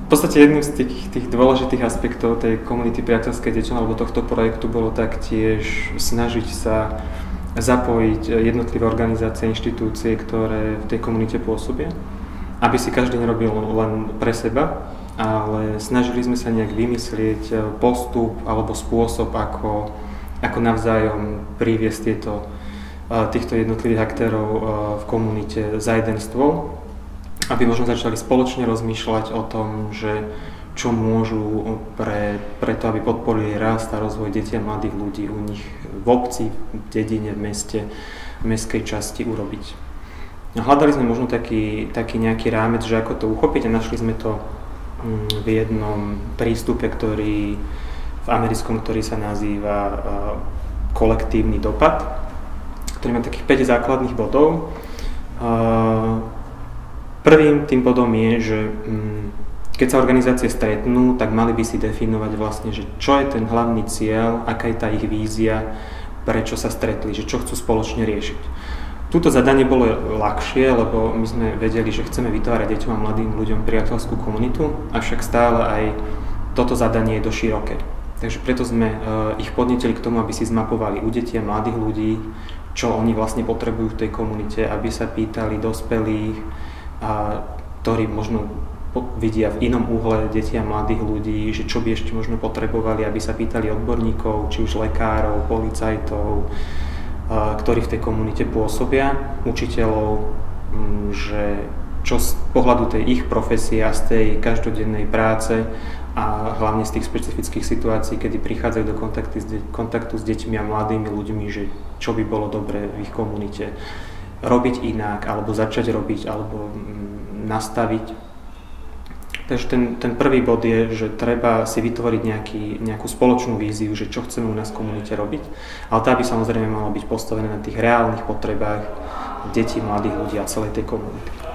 V podstate jedným z tých dôležitých aspektov tej komunity priateľskej deťom alebo tohto projektu bolo taktiež snažiť sa zapojiť jednotlivé organizácie, inštitúcie, ktoré v tej komunite pôsobia, aby si každý nerobil len pre seba, ale snažili sme sa nejak vymyslieť postup alebo spôsob, ako navzájom priviesť týchto jednotlivých aktérov v komunite za jeden stôl, aby možno začali spoločne rozmýšľať o tom, že čo môžu pre to, aby podporili rast a rozvoj detí a mladých ľudí u nich v obci, v dedine, v meste, v mestskej časti urobiť. Hľadali sme možno taký nejaký rámec, že ako to uchopiť, a našli sme to v jednom prístupe, v americkom, ktorý sa nazýva kolektívny dopad, ktorý má takých 5 základných bodov. Prvým tým bodom je, že keď sa organizácie stretnú, tak mali by si definovať vlastne, že čo je ten hlavný cieľ, aká je tá ich vízia, prečo sa stretli, že čo chcú spoločne riešiť. Túto zadanie bolo ľahšie, lebo my sme vedeli, že chceme vytvárať deťom a mladým ľuďom priateľskú komunitu, avšak stále aj toto zadanie je dosť široké. Takže preto sme ich podnetili k tomu, aby si zmapovali u detí a mladých ľudí, čo oni vlastne potrebujú v tej komunite, aby sa pýtali dospelých, ktorí možno vidia v inom uhle detí a mladých ľudí, že čo by ešte možno potrebovali, aby sa pýtali odborníkov, či už lekárov, policajtov, ktorí v tej komunite pôsobia, učiteľov, že čo z pohľadu tej ich profesie a z tej každodennej práce a hlavne z tých špecifických situácií, kedy prichádzajú do kontaktu s deťmi a mladými ľuďmi, že čo by bolo dobré v ich komunite robiť inak, alebo začať robiť, alebo nastaviť. Takže ten prvý bod je, že treba si vytvoriť nejakú spoločnú víziu, že čo chceme u nás v komunite robiť, ale tá by samozrejme mala byť postavená na tých reálnych potrebách detí, mladých ľudí a celej tej komunity.